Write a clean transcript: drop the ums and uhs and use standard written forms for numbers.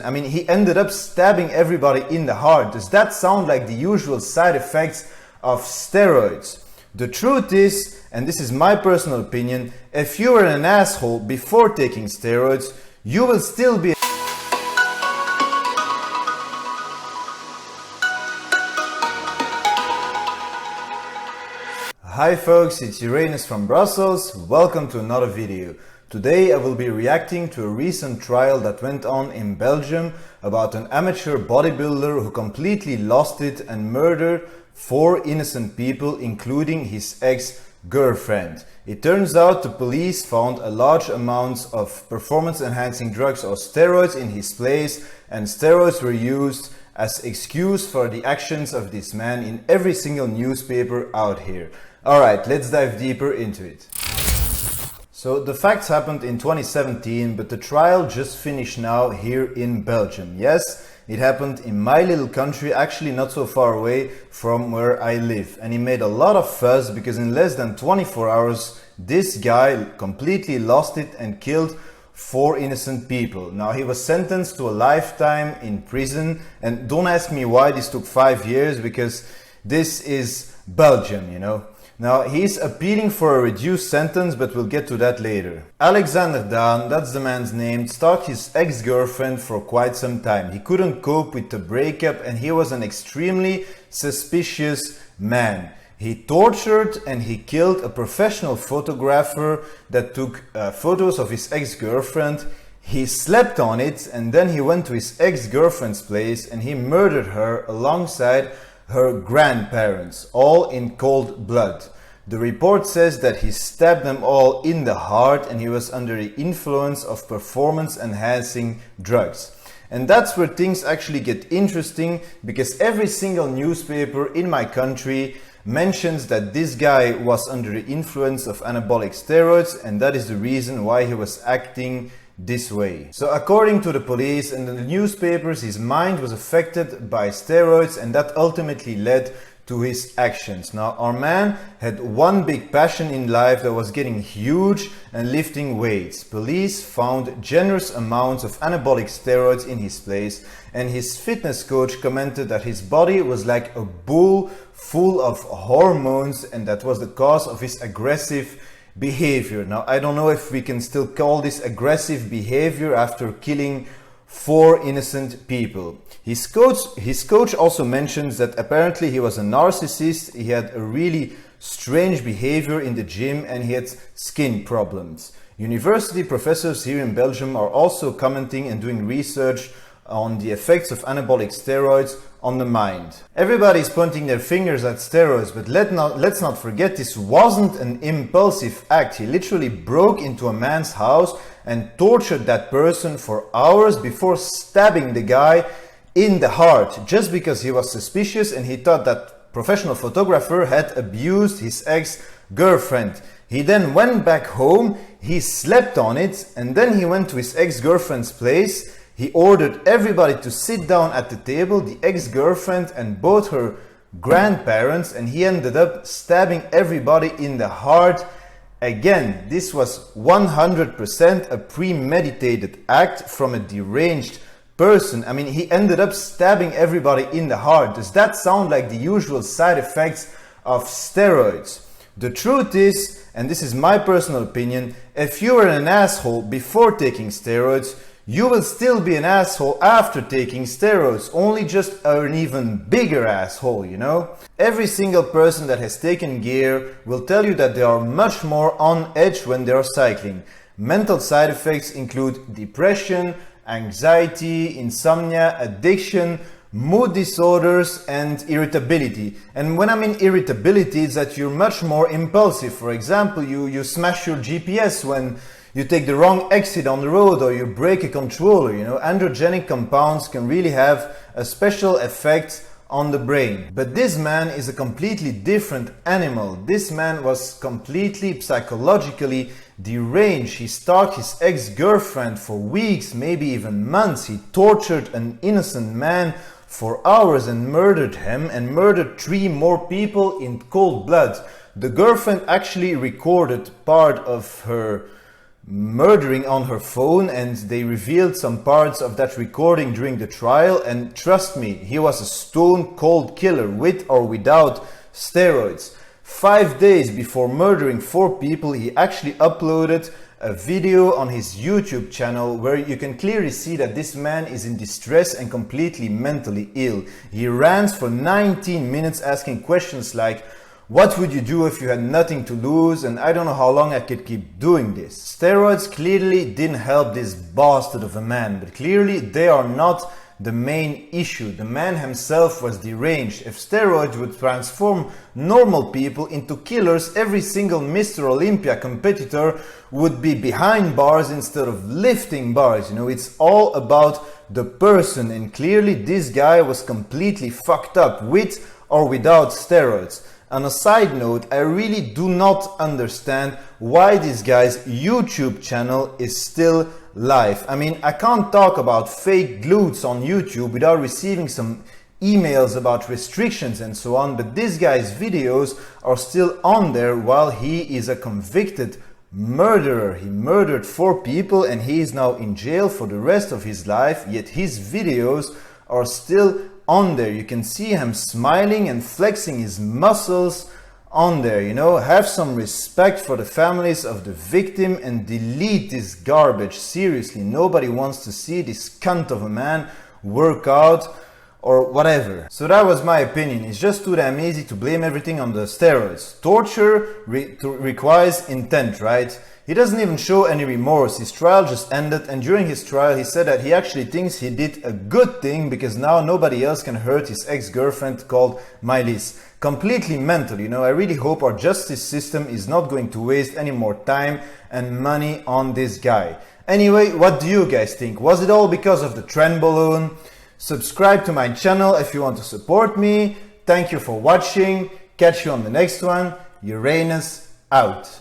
I mean, he ended up stabbing everybody in the heart. Does that sound like the usual side effects of steroids? The truth is, and this is my personal opinion, if you were an asshole before taking steroids, you will still be Hi folks, it's Uranus from Brussels. Welcome to another video. Today I will be reacting to a recent trial that went on in Belgium about an amateur bodybuilder who completely lost it and murdered 4 innocent people, including his ex-girlfriend. It turns out the police found a large amounts of performance-enhancing drugs or steroids in his place, and steroids were used as excuse for the actions of this man in every single newspaper out here. Alright, let's dive deeper into it. So the facts happened in 2017, but the trial just finished now here in Belgium. Yes, it happened in my little country, actually not so far away from where I live. And he made a lot of fuss because in less than 24 hours, this guy completely lost it and killed 4 innocent people. Now he was sentenced to a lifetime in prison, and don't ask me why this took 5 years, because this is Belgium, you know. Now, he's appealing for a reduced sentence, but we'll get to that later. Alexander Daan, that's the man's name, stalked his ex-girlfriend for quite some time. He couldn't cope with the breakup and he was an extremely suspicious man. He tortured and he killed a professional photographer that took photos of his ex-girlfriend. He slept on it and then he went to his ex-girlfriend's place and he murdered her alongside her grandparents, all in cold blood. The report says that he stabbed them all in the heart and he was under the influence of performance-enhancing drugs. And that's where things actually get interesting, because every single newspaper in my country mentions that this guy was under the influence of anabolic steroids, and that is the reason why he was acting this way. So according to the police and the newspapers, his mind was affected by steroids and that ultimately led to his actions. Now our man had one big passion in life that was getting huge and lifting weights. Police found generous amounts of anabolic steroids in his place, and his fitness coach commented that his body was like a bull full of hormones, and that was the cause of his aggressive behavior. Now I don't know if we can still call this aggressive behavior after killing 4 innocent people. His coach also mentions that apparently he was a narcissist, he had a really strange behavior in the gym and he had skin problems. University professors here in Belgium are also commenting and doing research on the effects of anabolic steroids on the mind. Everybody's pointing their fingers at steroids, but let's not forget this wasn't an impulsive act. He literally broke into a man's house and tortured that person for hours before stabbing the guy in the heart, just because he was suspicious and he thought that professional photographer had abused his ex-girlfriend. He then went back home, he slept on it, and then he went to his ex-girlfriend's place. He ordered everybody to sit down at the table, the ex-girlfriend and both her grandparents, and he ended up stabbing everybody in the heart. Again, this was 100% a premeditated act from a deranged person. I mean, he ended up stabbing everybody in the heart. Does that sound like the usual side effects of steroids? The truth is, and this is my personal opinion, if you were an asshole before taking steroids, you will still be an asshole after taking steroids, only just an even bigger asshole, you know? Every single person that has taken gear will tell you that they are much more on edge when they are cycling. Mental side effects include depression, anxiety, insomnia, addiction, mood disorders and irritability. And when I mean irritability, it's that you're much more impulsive. For example, you smash your GPS when you take the wrong exit on the road, or you break a controller. You know, androgenic compounds can really have a special effect on the brain. But this man is a completely different animal. This man was completely psychologically deranged. He stalked his ex-girlfriend for weeks, maybe even months. He tortured an innocent man for hours and murdered him, and murdered 3 more people in cold blood. The girlfriend actually recorded part of her murdering on her phone, and they revealed some parts of that recording during the trial, and trust me, he was a stone cold killer with or without steroids. 5 days before murdering 4 people, he actually uploaded a video on his YouTube channel where you can clearly see that this man is in distress and completely mentally ill. He rants for 19 minutes asking questions like, what would you do if you had nothing to lose? And I don't know how long I could keep doing this. Steroids clearly didn't help this bastard of a man, but clearly they are not the main issue. The man himself was deranged. If steroids would transform normal people into killers, every single Mr. Olympia competitor would be behind bars instead of lifting bars. You know, it's all about the person, and clearly this guy was completely fucked up with or without steroids. On a side note, I really do not understand why this guy's YouTube channel is still live. I mean, I can't talk about fake glutes on YouTube without receiving some emails about restrictions and so on, but this guy's videos are still on there while he is a convicted murderer. He murdered 4 people and he is now in jail for the rest of his life, yet his videos are still on there. You can see him smiling and flexing his muscles on there. You know, have some respect for the families of the victim and delete this garbage. Seriously, nobody wants to see this cunt of a man work out or whatever. So that was my opinion. It's just too damn easy to blame everything on the steroids. Torture requires intent, right? He doesn't even show any remorse. His trial just ended, and during his trial he said that he actually thinks he did a good thing because now nobody else can hurt his ex-girlfriend called Mylis. Completely mental, you know. I really hope our justice system is not going to waste any more time and money on this guy. Anyway, what do you guys think? Was it all because of the trend balloon? Subscribe to my channel if you want to support me. Thank you for watching. Catch you on the next one. Uranus out.